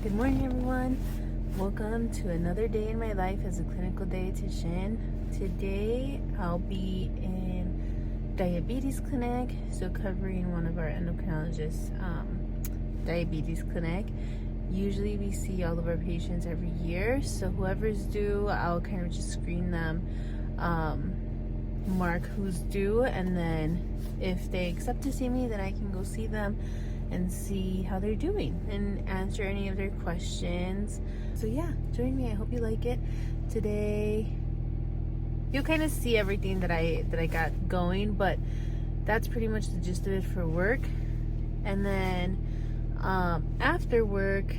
Good morning, everyone. Welcome to another day in my life as a clinical dietitian. Today I'll be in diabetes clinic, so covering one of our endocrinologists' diabetes clinic. Usually we see all of our patients every year, so whoever's due, I'll kind of just screen them, mark who's due, and then if they accept to see me, then I can go see them and see how they're doing and answer any of their questions. So yeah, join me. I hope you like it. Today you'll kind of see everything that I got going, but that's pretty much the gist of it for work. And then after work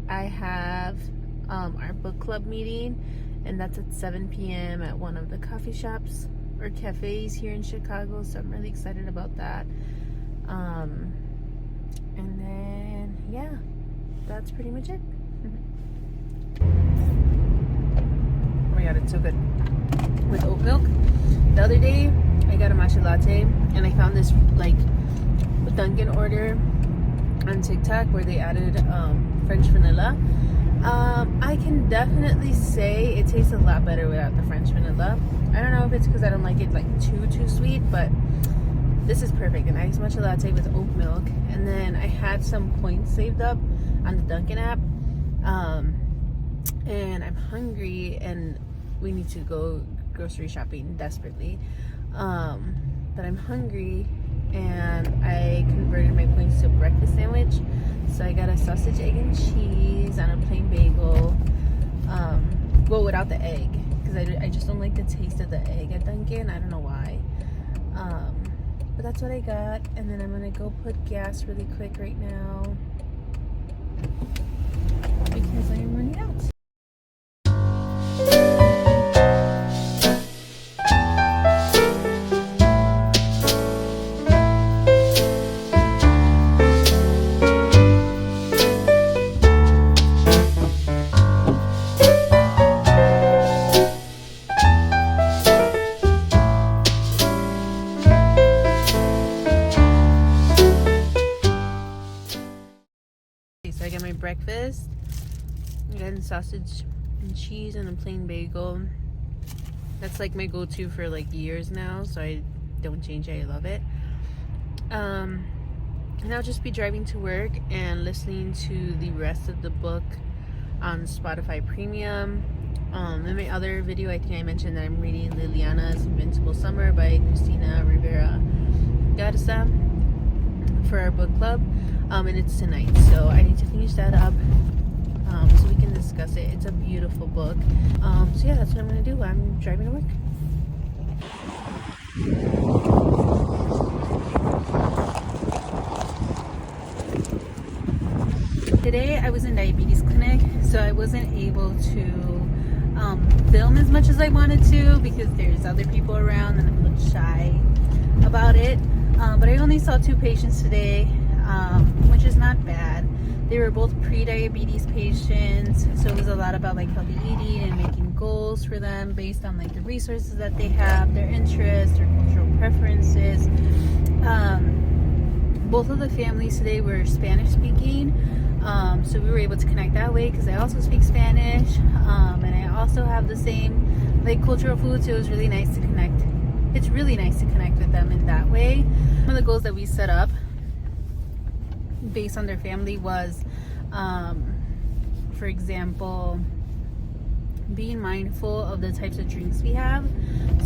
I have our book club meeting, and that's at 7 p.m. at one of the coffee shops or cafes here in Chicago, so I'm really excited about that. And then, yeah, that's pretty much it. Oh my god, it's so good. With oat milk. The other day, I got a matcha latte, and I found this, like, Dunkin' order on TikTok where they added French vanilla. I can definitely say it tastes a lot better without the French vanilla. I don't know if it's because I don't like it, like, too sweet, but this is perfect. An iced matcha latte with oat milk. And then I had some points saved up on the Dunkin' app. And I'm hungry and we need to go grocery shopping desperately. But I'm hungry and I converted my points to a breakfast sandwich. So I got a sausage, egg, and cheese on a plain bagel. Well, without the egg. Because I just don't like the taste of the egg at Dunkin'. I don't know why. But that's what I got, and then I'm gonna go put gas really quick right now because I am running out. So I got my breakfast. I got sausage and cheese and a plain bagel. That's like my go-to for like years now, so I don't change it. I love it. And I'll just be driving to work and listening to the rest of the book on Spotify Premium. In my other video, I think I mentioned that I'm reading Liliana's Invincible Summer by Christina Rivera Garza for our book club, and it's tonight, so I need to finish that up so we can discuss it. It's a beautiful book. So yeah, that's what I'm gonna do. I'm driving to work. Today I was in diabetes clinic, so I wasn't able to film as much as I wanted to because there's other people around and I'm a little shy about it. But I only saw 2 patients today, which is not bad. They were both pre-diabetes patients, so it was a lot about like healthy eating and making goals for them based on like the resources that they have, their interests, their cultural preferences. Both of the families today were Spanish speaking, so we were able to connect that way because I also speak Spanish, and I also have the same like cultural food, so it was really nice to connect. It's really nice to connect with them in that way. One of the goals that we set up based on their family was, for example, being mindful of the types of drinks we have.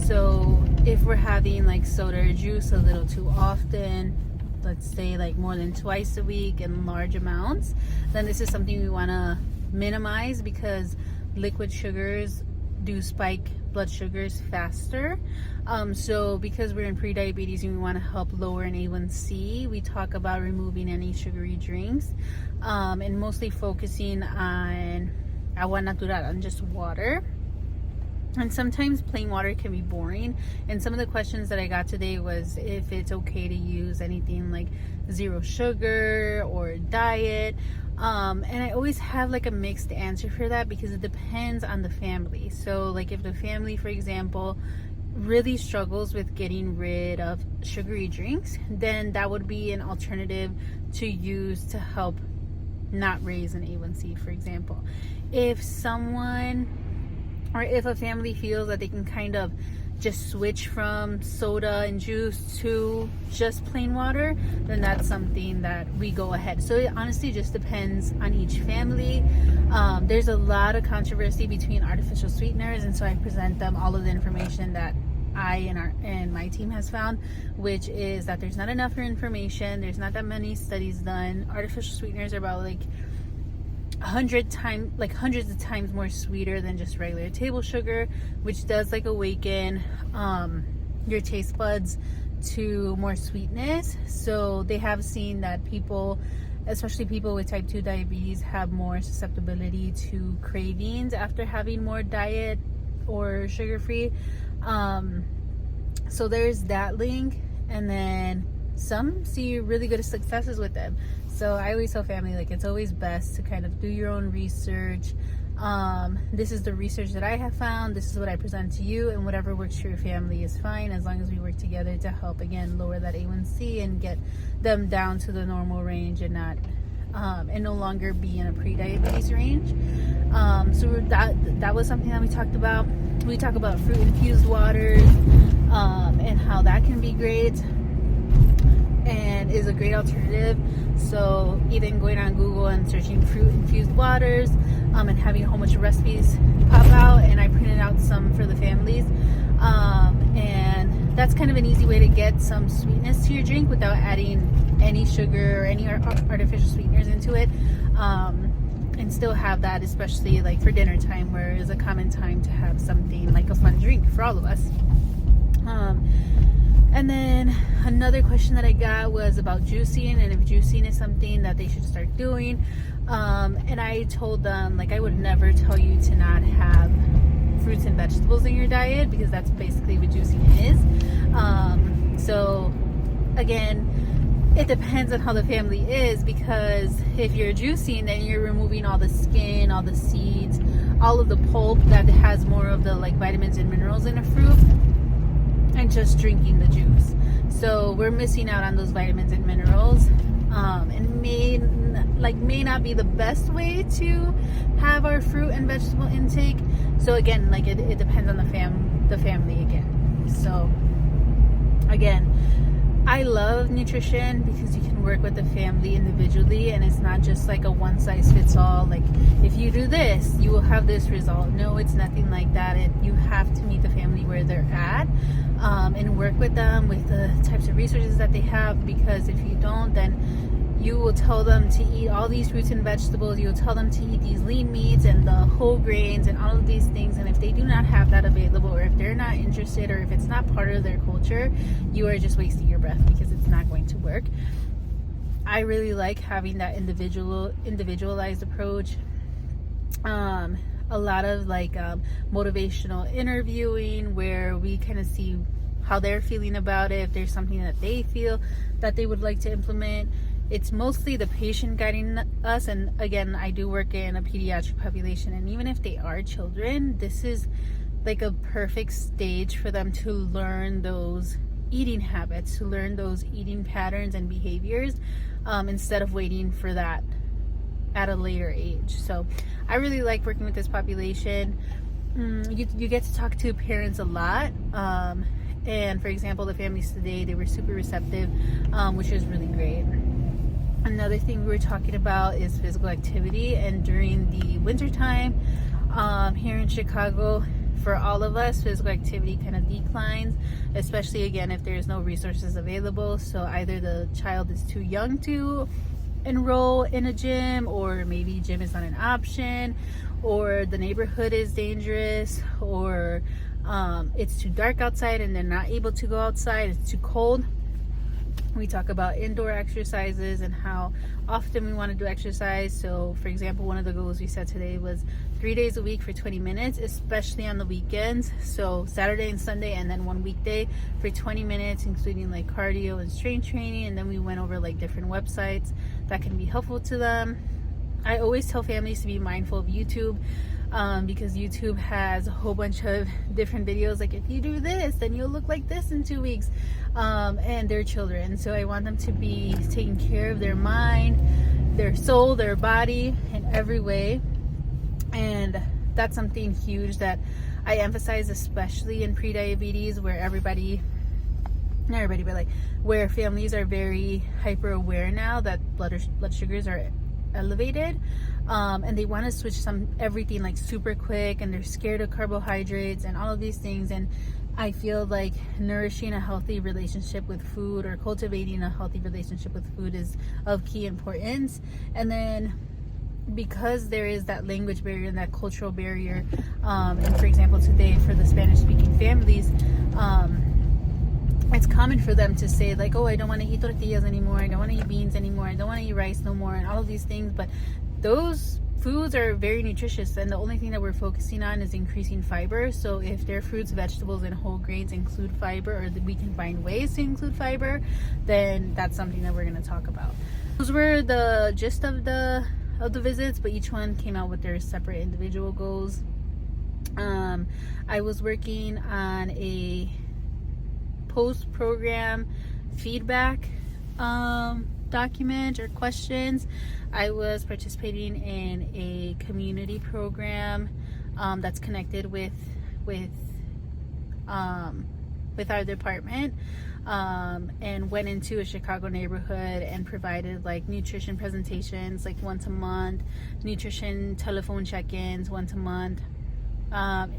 So if we're having like soda or juice a little too often, let's say like more than twice a week in large amounts, then this is something we want to minimize because liquid sugars do spike blood sugars faster. So because we're in pre-diabetes and we want to help lower an A1C, we talk about removing any sugary drinks, and mostly focusing on agua natural, on just water. And sometimes plain water can be boring, and some of the questions that I got today was if it's okay to use anything like zero sugar or diet. And I always have like a mixed answer for that because it depends on the family. So like if the family, for example, really struggles with getting rid of sugary drinks, then that would be an alternative to use to help not raise an A1C, for example. If someone, or if a family feels that they can kind of just switch from soda and juice to just plain water, then that's something that we go ahead. So it honestly just depends on each family. There's a lot of controversy between artificial sweeteners, and so I present them all of the information that I and my team has found, which is that there's not enough information. There's not that many studies done. Artificial sweeteners are about like hundreds of times more sweeter than just regular table sugar, which does like awaken your taste buds to more sweetness. So they have seen that people, especially people with type 2 diabetes, have more susceptibility to cravings after having more diet or sugar-free. So there's that link, and then some see really good successes with them. So I always tell family, like, it's always best to kind of do your own research. This is the research that I have found. This is what I present to you, and whatever works for your family is fine, as long as we work together to help, again, lower that A1C and get them down to the normal range and not and no longer be in a pre-diabetes range. So that was something that we talked about. We talk about fruit infused waters and how that can be great and is a great alternative. So even going on Google and searching fruit infused waters and having a whole bunch of recipes pop out, and I printed out some for the families, and that's kind of an easy way to get some sweetness to your drink without adding any sugar or any artificial sweeteners into it, and still have that, especially like for dinner time, where it's a common time to have something like a fun drink for all of us. And then another question that I got was about juicing, and if juicing is something that they should start doing. And I told them, like, I would never tell you to not have fruits and vegetables in your diet, because that's basically what juicing is. So again, it depends on how the family is, because if you're juicing, then you're removing all the skin, all the seeds, all of the pulp that has more of the like vitamins and minerals in a fruit, and just drinking the juice. So we're missing out on those vitamins and minerals, and may not be the best way to have our fruit and vegetable intake. So again, like it depends on the family again. So again, I love nutrition because you can work with the family individually, and it's not just like a one size fits all, like if you do this you will have this result. No, it's nothing like that. You have to meet the family where they're at, and work with them with the types of resources that they have, because if you don't, then you will tell them to eat all these fruits and vegetables, you'll tell them to eat these lean meats and the whole grains and all of these things, and if they do not have that available, or if they're not interested, or if it's not part of their culture, you are just wasting your breath, because it's not going to work. I really like having that individualized approach. A lot of like motivational interviewing, where we kind of see how they're feeling about it, if there's something that they feel that they would like to implement. It's mostly the patient guiding us, and again, I do work in a pediatric population, and even if they are children, this is like a perfect stage for them to learn those eating habits, to learn those eating patterns and behaviors, instead of waiting for that at a later age. So I really like working with this population. You get to talk to parents a lot, and for example, the families today, they were super receptive, which is really great. Another thing we were talking about is physical activity, and during the winter time here in Chicago, for all of us, physical activity kind of declines, especially again if there's no resources available. So either the child is too young to enroll in a gym, or maybe gym is not an option, or the neighborhood is dangerous, or it's too dark outside and they're not able to go outside, it's too cold. We talk about indoor exercises and how often we want to do exercise. So for example, one of the goals we set today was 3 days a week for 20 minutes, especially on the weekends. So Saturday and Sunday, and then one weekday for 20 minutes, including like cardio and strength training. And then we went over like different websites that can be helpful to them. I always tell families to be mindful of YouTube, because YouTube has a whole bunch of different videos, like if you do this then you'll look like this in 2 weeks, and they're children, so I want them to be taking care of their mind, their soul, their body in every way. And that's something huge that I emphasize, especially in pre-diabetes, where not everybody, but like where families are very hyper aware now that blood sugars are elevated, and they want to switch everything like super quick, and they're scared of carbohydrates and all of these things. And I feel like nourishing a healthy relationship with food, or cultivating a healthy relationship with food, is of key importance. And then because there is that language barrier and that cultural barrier, and for example today for the Spanish speaking families, it's common for them to say like, oh, I don't want to eat tortillas anymore, I don't want to eat beans anymore, I don't want to eat rice no more, and all of these things. But those foods are very nutritious, and the only thing that we're focusing on is increasing fiber. So if their fruits, vegetables, and whole grains include fiber, or that we can find ways to include fiber, then that's something that we're going to talk about. Those were the gist of the visits, but each one came out with their separate individual goals. I was working on a post-program feedback document or questions. I was participating in a community program that's connected with our department, and went into a Chicago neighborhood and provided like nutrition presentations like once a month, nutrition telephone check-ins once a month,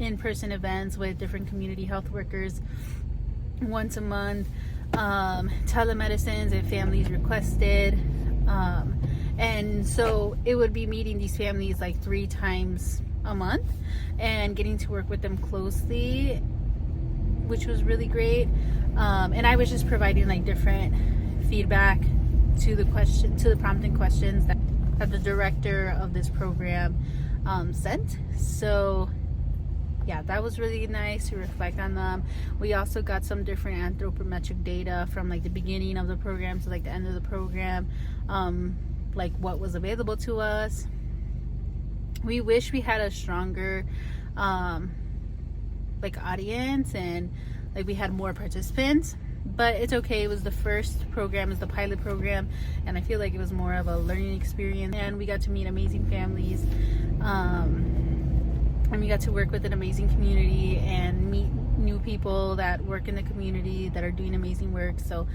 in-person events with different community health workers once a month, telemedicines if families requested, and so it would be meeting these families like 3 times a month and getting to work with them closely, which was really great. And I was just providing like different feedback to the prompting questions that the director of this program sent. So yeah, that was really nice to reflect on them. We also got some different anthropometric data from like the beginning of the program to like the end of the program, like what was available to us. We wish we had a stronger like audience, and like we had more participants, but it's okay. It was the first program, it was the pilot program, and I feel like it was more of a learning experience, and we got to meet amazing families, and we got to work with an amazing community and meet new people that work in the community that are doing amazing work. So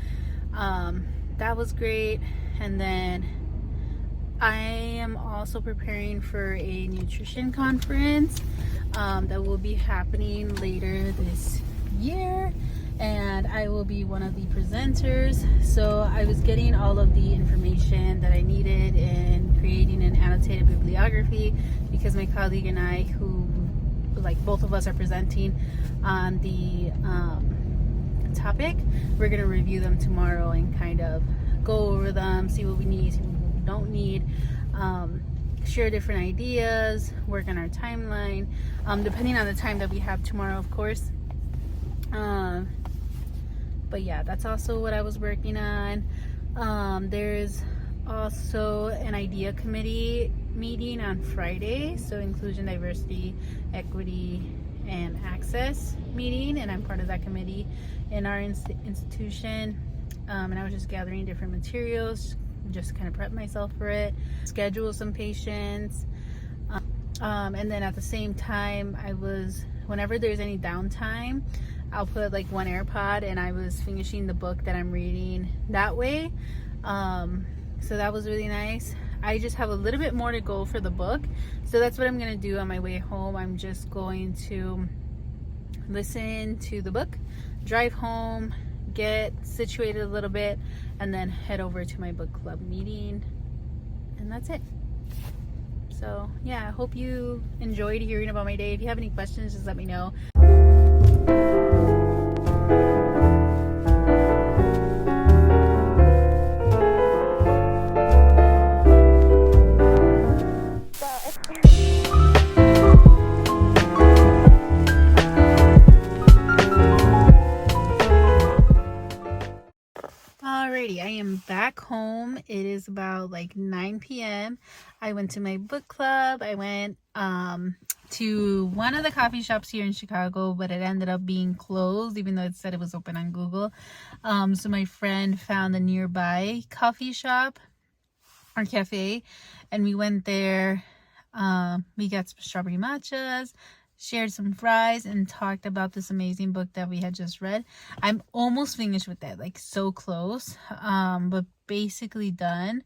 that was great. And then I am also preparing for a nutrition conference that will be happening later this year, and I will be one of the presenters. So I was getting all of the information that I needed and creating an annotated bibliography, because my colleague and I, who like both of us are presenting on the topic, we're going to review them tomorrow and kind of go over them, see what we need, see what we don't need, share different ideas, work on our timeline, depending on the time that we have tomorrow, of course. But yeah, that's also what I was working on. There's also an idea committee meeting on Friday, so inclusion, diversity, equity, and access meeting, and I'm part of that committee in our institution. And I was just gathering different materials, just kind of prep myself for it, schedule some patients, and then at the same time, whenever there's any downtime, I'll put like one AirPod, and I was finishing the book that I'm reading that way. So that was really nice. I just have a little bit more to go for the book, so that's what I'm gonna do on my way home. I'm just going to listen to the book, drive home, get situated a little bit, and then head over to my book club meeting, and that's it. So yeah, I hope you enjoyed hearing about my day. If you have any questions, just let me know. Alrighty, I am back home. It is about like 9 p.m. I went to my book club. I went to one of the coffee shops here in Chicago, but it ended up being closed even though it said it was open on Google. So my friend found a nearby coffee shop or cafe, and we went there. We got some strawberry matchas, shared some fries, and talked about this amazing book that we had just read. I'm almost finished with it, like so close, but basically done.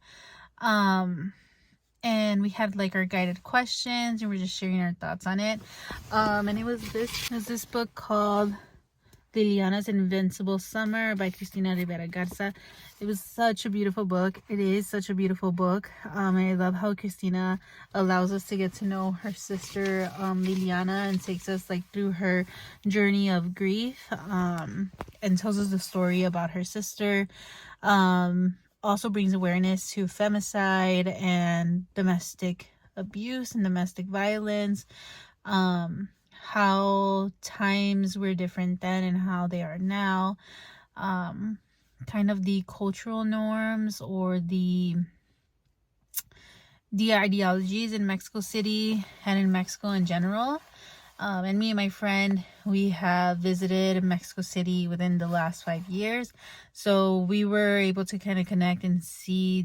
And we had like our guided questions, and we're just sharing our thoughts on it. And it was this book called Liliana's Invincible Summer by Cristina Rivera Garza. It was such a beautiful book. It is such a beautiful book. I love how Cristina allows us to get to know her sister Liliana, and takes us like through her journey of grief, and tells us the story about her sister. Also brings awareness to femicide and domestic abuse and domestic violence. How times were different then and how they are now, kind of the cultural norms or the ideologies in Mexico City and in Mexico in general. And me and my friend, we have visited Mexico City within the last 5 years, so we were able to kind of connect and see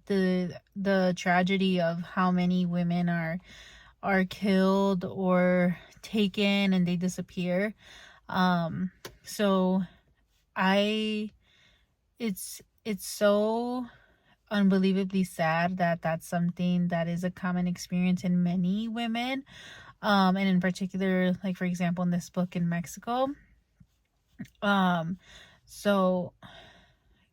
the tragedy of how many women are killed or taken and they disappear. So it's so unbelievably sad that that's something that is a common experience in many women, and in particular, like for example in this book in Mexico. So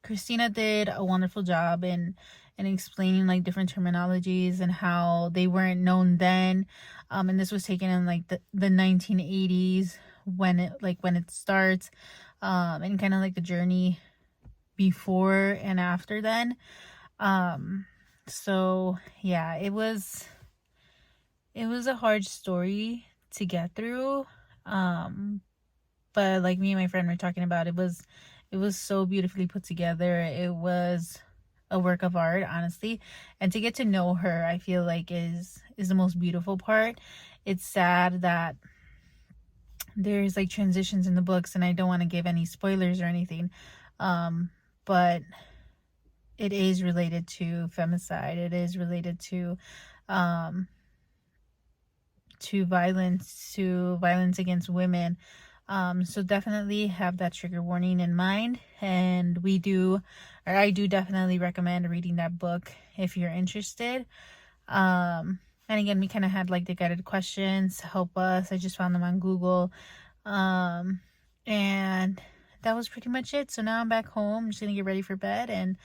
Christina did a wonderful job in explaining like different terminologies and how they weren't known then. And this was taken in like the 1980s when it starts, and kind of like the journey before and after then. So yeah, it was a hard story to get through. But like me and my friend were talking about, it was so beautifully put together. It was a work of art, honestly. And to get to know her, I feel like is the most beautiful part. It's sad that there's like transitions in the books, and I don't want to give any spoilers or anything. But it is related to femicide. It is related to violence against women. So definitely have that trigger warning in mind, and I do definitely recommend reading that book if you're interested. And again, we kind of had like the guided questions to help us. I just found them on Google. And that was pretty much it. So now I'm back home. I'm just gonna get ready for bed and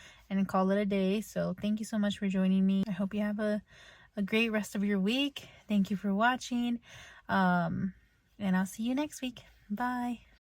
call it a day. So thank you so much for joining me. I hope you have a great rest of your week. Thank you for watching. And I'll see you next week. Bye.